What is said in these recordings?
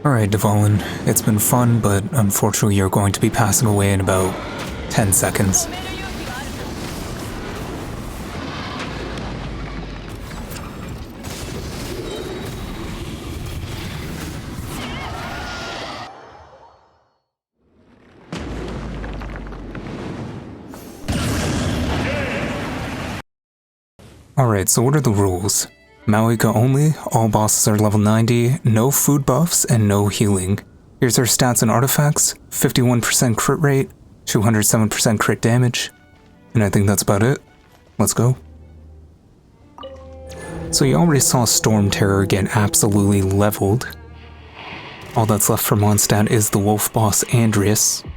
Alright, Dvalin, it's been fun, but unfortunately you're going to be passing away in about 10 seconds. Alright, so what are the rules? Mavuika only, all bosses are level 90, no food buffs, and no healing. Here's our stats and artifacts: 51% crit rate, 207% crit damage, and I think that's about it. Let's go. So you already saw Storm Terror get absolutely leveled. All that's left for Mondstadt is the wolf boss Andrius.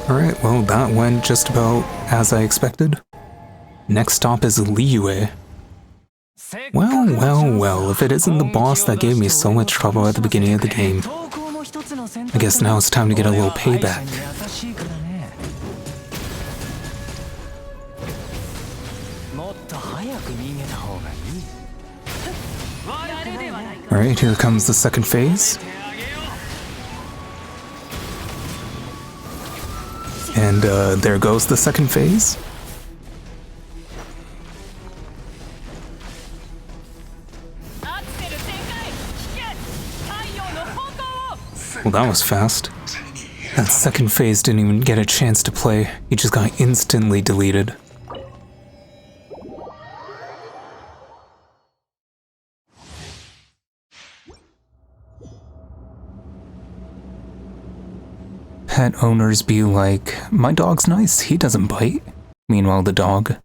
Alright, well that went just about as I expected. Next stop is Liyue. Well, if it isn't the boss that gave me so much trouble at the beginning of the game, I guess now it's time to get a little payback. Alright, here comes the second phase. And there goes the second phase. Well, that was fast. That second phase didn't even get a chance to play. He just got instantly deleted. Pet owners be like, my dog's nice, he doesn't bite. Meanwhile, the dog.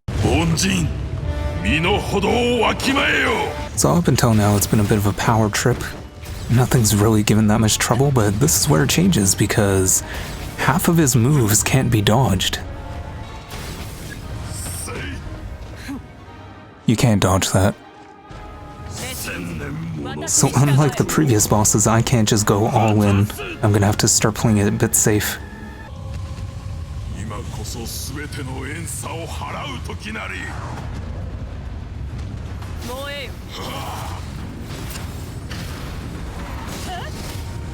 So up until now, it's been a bit of a power trip. Nothing's really given that much trouble, but this is where it changes because half of his moves can't be dodged. You can't dodge that. So unlike the previous bosses, I can't just go all in. I'm gonna have to start playing it a bit safe.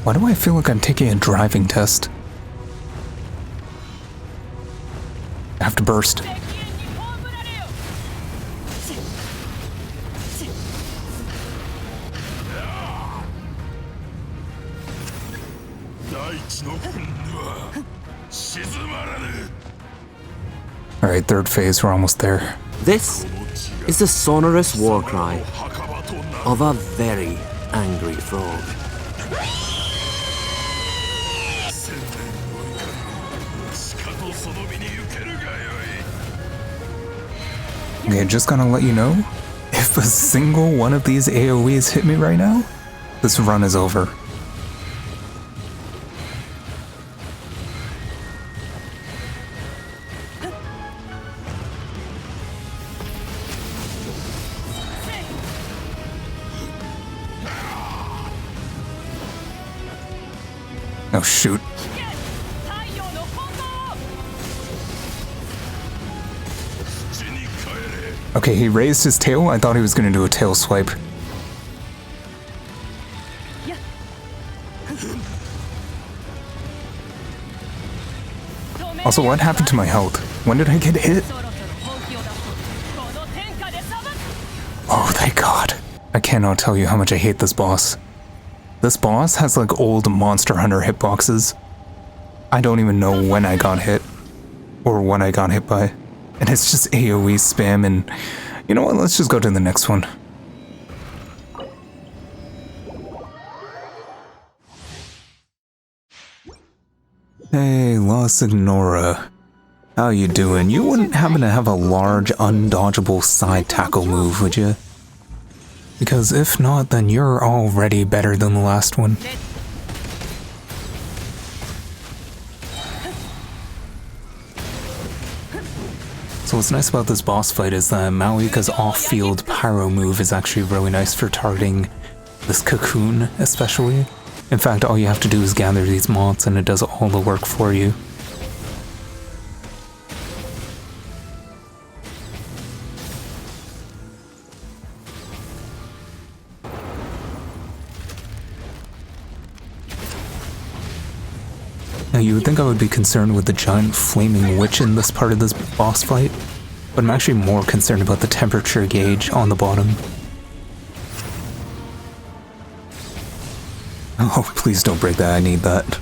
Why do I feel like I'm taking a driving test? I have to burst. Alright, third phase, we're almost there. This is the sonorous war cry of a very angry frog. Okay, just gonna let you know, if a single one of these AoEs hit me right now, this run is over. Oh shoot. Okay, he raised his tail. I thought he was gonna do a tail swipe. Also, what happened to my health? When did I get hit? Oh, thank God. I cannot tell you how much I hate this boss. This boss has like old Monster Hunter hitboxes. I don't even know when I got hit, or what I got hit by. And it's just AoE spam, and you know what, let's just go to the next one. Hey, La Signora. How you doing? You wouldn't happen to have a large, undodgeable side tackle move, would you? Because if not, then you're already better than the last one. So what's nice about this boss fight is that Mavuika's off-field pyro move is actually really nice for targeting this cocoon, especially. In fact, all you have to do is gather these moths and it does all the work for you. think I would be concerned with the giant flaming witch in this part of this boss fight, but I'm actually more concerned about the temperature gauge on the bottom. Oh, please don't break that, I need that.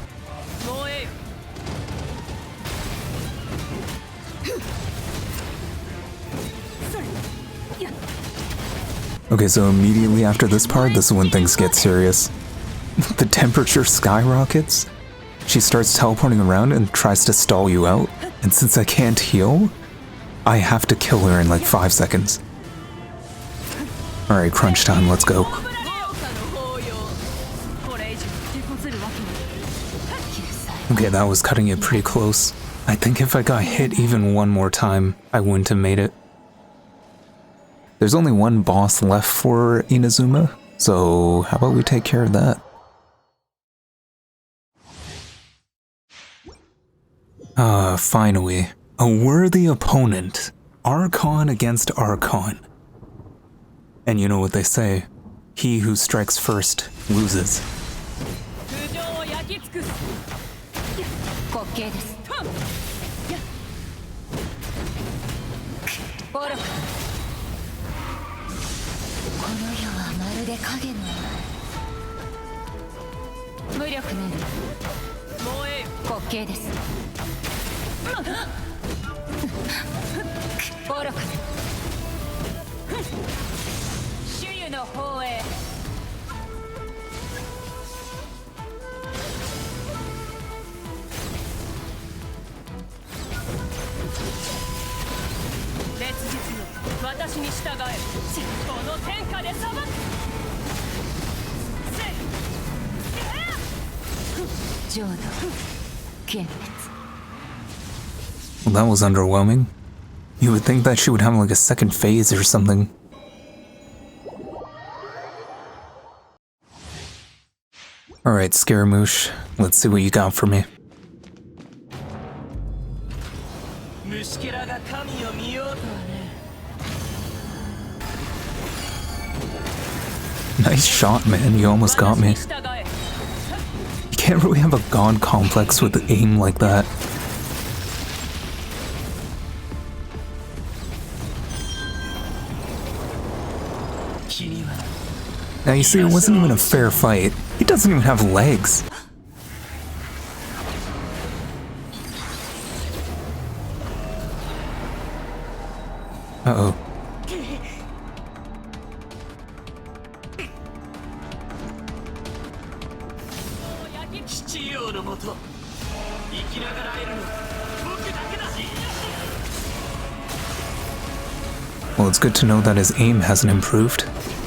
Okay, so immediately after this part, this is when things get serious. The temperature skyrockets. She starts teleporting around and tries to stall you out, and since I can't heal, I have to kill her in like 5 seconds. Alright, crunch time, let's go. Okay, that was cutting it pretty close. I think if I got hit even one more time, I wouldn't have made it. There's only one boss left for Inazuma, so how about we take care of that? Finally. A worthy opponent. Archon against Archon. And you know what they say, he who strikes first loses. Well, that was underwhelming. You would think that she would have like a second phase or something. Alright, Scaramouche, let's see what you got for me. Nice shot, man, you almost got me. You can't really have a god complex with aim like that. Now you see, it wasn't even a fair fight. He doesn't even have legs. Uh-oh. Well, it's good to know that his aim hasn't improved.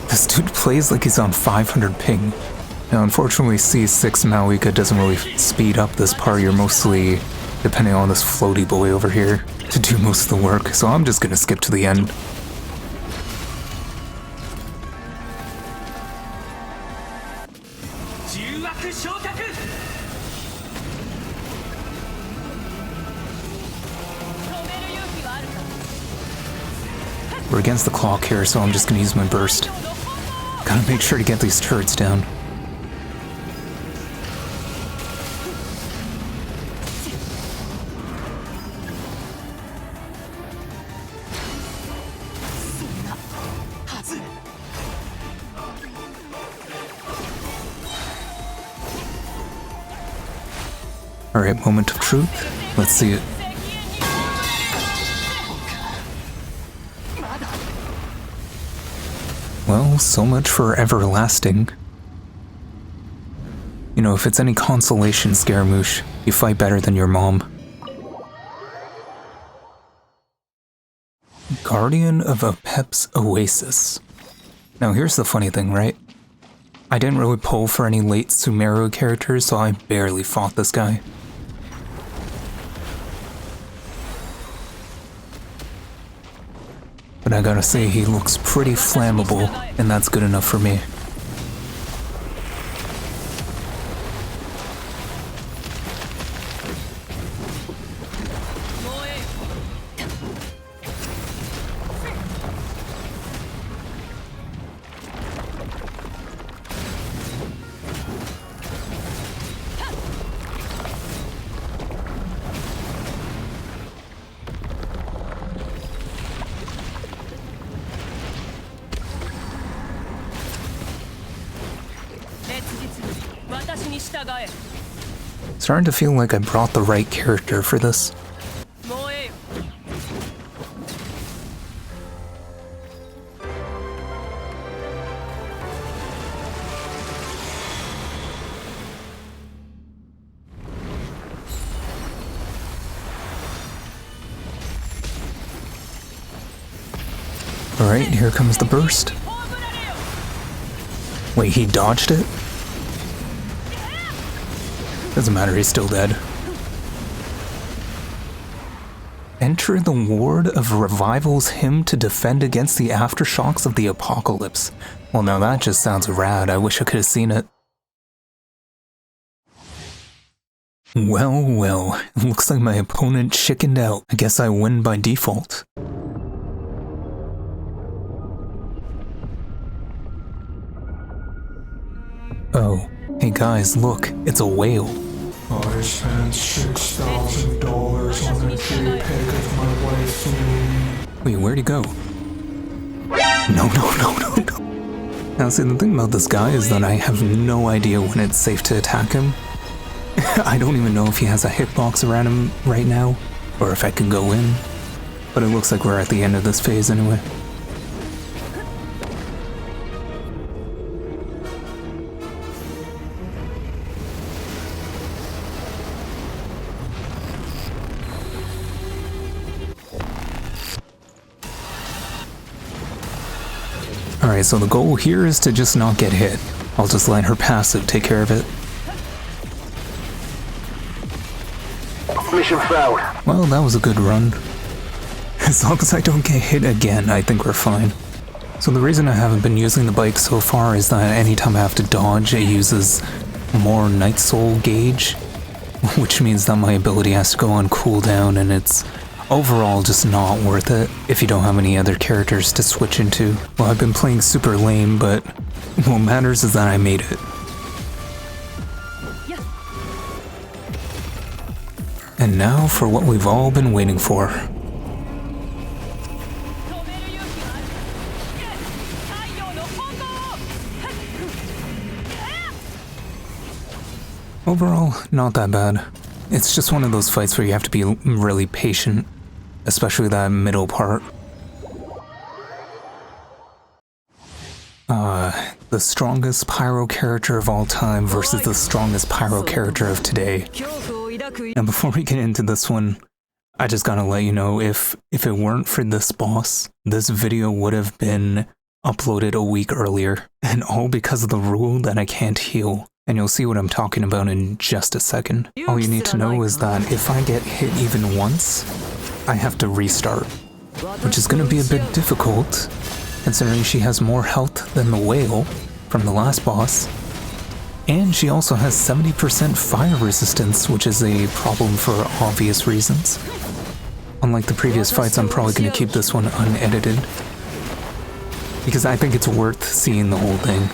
This dude plays like he's on 500 ping. Now, unfortunately, C6 Mavuika doesn't really speed up this part. You're mostly depending on this floaty boy over here to do most of the work, so I'm just gonna skip to the end. We're against the clock here, so I'm just gonna use my burst. Gotta make sure to get these turrets down. Alright, moment of truth. Let's see it. Well, so much for everlasting. You know, if it's any consolation, Scaramouche, you fight better than your mom. Guardian of Apep's Oasis. Now here's the funny thing, right? I didn't really pull for any late Sumeru characters, so I barely fought this guy. But I gotta say, he looks pretty flammable, and that's good enough for me. Starting to feel like I brought the right character for this. Alright, here comes the burst. Wait, he dodged it? Doesn't matter, he's still dead. Enter the Ward of Revival's hymn to defend against the aftershocks of the apocalypse. Well, now that just sounds rad. I wish I could have seen it. Well, well, it looks like my opponent chickened out. I guess I win by default. Oh, hey guys, look, it's a whale. I spent $6,000 on a JPEG of my wife. Wait, where'd he go? No. Now see, the thing about this guy is that I have no idea when it's safe to attack him. I don't even know if he has a hitbox around him right now, or if I can go in. But it looks like we're at the end of this phase anyway. Alright, so the goal here is to just not get hit. I'll just let her passive take care of it. Mission failed. Well, that was a good run. As long as I don't get hit again, I think we're fine. So the reason I haven't been using the bike so far is that anytime I have to dodge, it uses more Night Soul gauge, which means that my ability has to go on cooldown, and it's overall just not worth it if you don't have any other characters to switch into. Well, I've been playing super lame, but what matters is that I made it. And now for what we've all been waiting for. Overall, not that bad. It's just one of those fights where you have to be really patient, especially that middle part. The strongest pyro character of all time versus the strongest pyro character of today. And before we get into this one, I just gotta let you know, if it weren't for this boss, this video would have been uploaded a week earlier, and all because of the rule that I can't heal. And you'll see what I'm talking about in just a second. All you need to know is that if I get hit even once, I have to restart, which is gonna be a bit difficult, considering she has more health than the whale from the last boss. And she also has 70% fire resistance, which is a problem for obvious reasons. Unlike the previous fights, I'm probably going to keep this one unedited, because I think it's worth seeing the whole thing.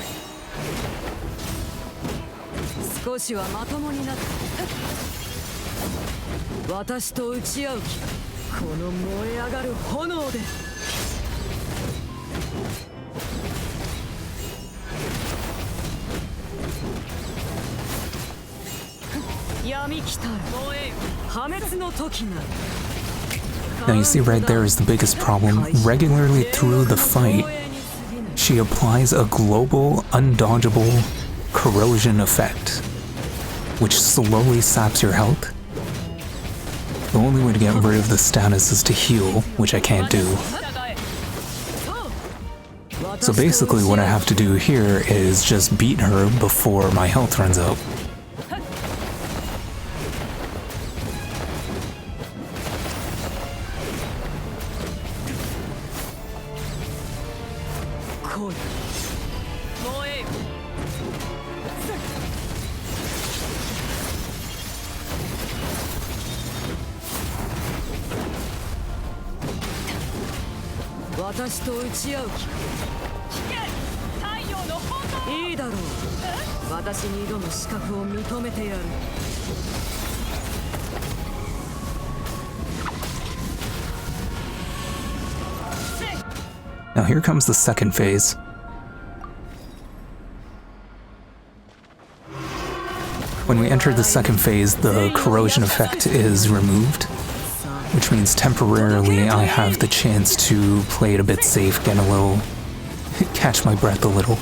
Now you see right there is the biggest problem. Regularly through the fight, she applies a global, undodgeable corrosion effect, which slowly saps your health. The only way to get rid of this status is to heal, which I can't do. So basically what I have to do here is just beat her before my health runs out. Now here comes the second phase. When we enter the second phase, the corrosion effect is removed, which means temporarily I have the chance to play it a bit safe, get a little... catch my breath a little.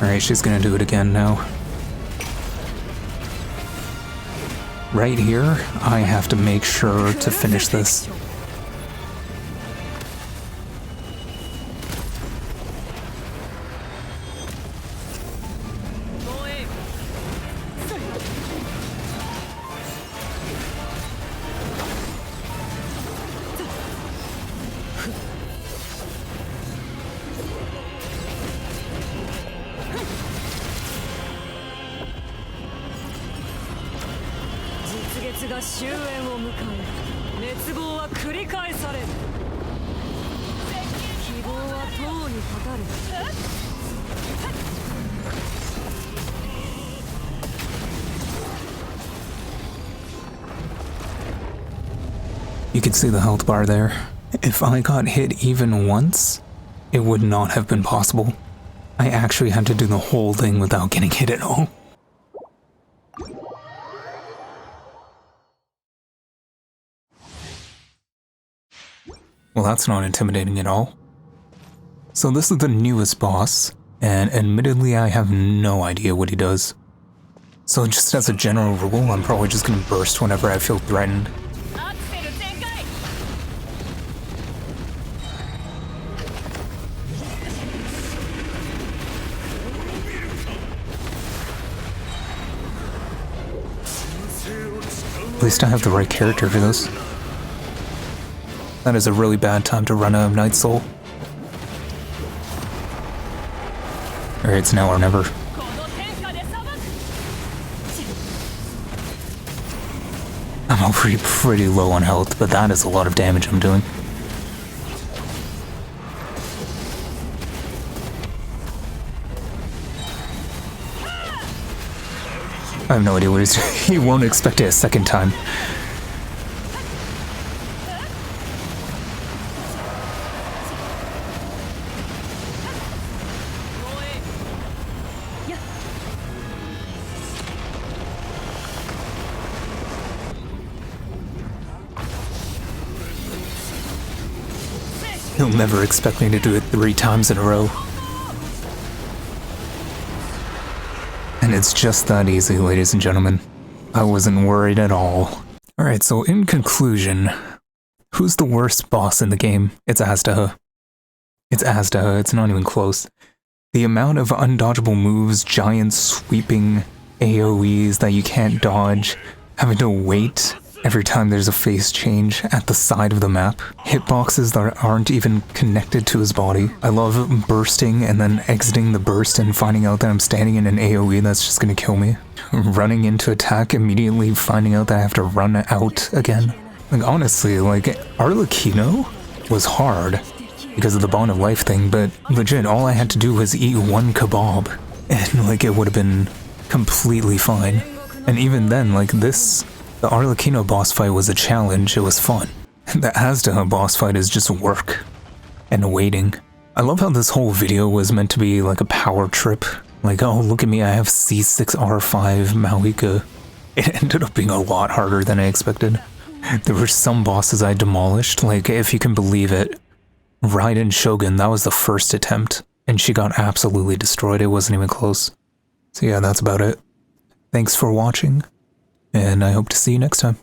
Alright, she's gonna do it again now. Right here, I have to make sure to finish this. You can see the health bar there. If I got hit even once, it would not have been possible. I actually had to do the whole thing without getting hit at all. Well, that's not intimidating at all. So this is the newest boss, and admittedly I have no idea what he does. So just as a general rule, I'm probably just gonna burst whenever I feel threatened. At least I have the right character for this. That is a really bad time to run a Night Soul. Alright, it's now or never. I'm already pretty low on health, but that is a lot of damage I'm doing. I have no idea what he's doing. He won't expect it a second time. He'll never expect me to do it 3 times in a row. And it's just that easy, ladies and gentlemen. I wasn't worried at all. Alright, so in conclusion, who's the worst boss in the game? It's Azhdaha. It's Azhdaha, it's not even close. The amount of undodgeable moves, giant sweeping AoEs that you can't dodge, having to wait every time there's a phase change at the side of the map, hitboxes that aren't even connected to his body. I love bursting and then exiting the burst and finding out that I'm standing in an AoE that's just gonna kill me. Running into attack, immediately finding out that I have to run out again. Like honestly, like Arlecchino was hard because of the Bond of Life thing, but legit all I had to do was eat 1 kebab and like it would have been completely fine. And even then, like the Arlecchino boss fight was a challenge, it was fun. The Azhdaha boss fight is just work and waiting. I love how this whole video was meant to be like a power trip. Like, oh look at me, I have C6R5 Mavuika. It ended up being a lot harder than I expected. There were some bosses I demolished, like if you can believe it. Raiden Shogun, that was the first attempt, and she got absolutely destroyed, it wasn't even close. So yeah, that's about it. Thanks for watching. And I hope to see you next time.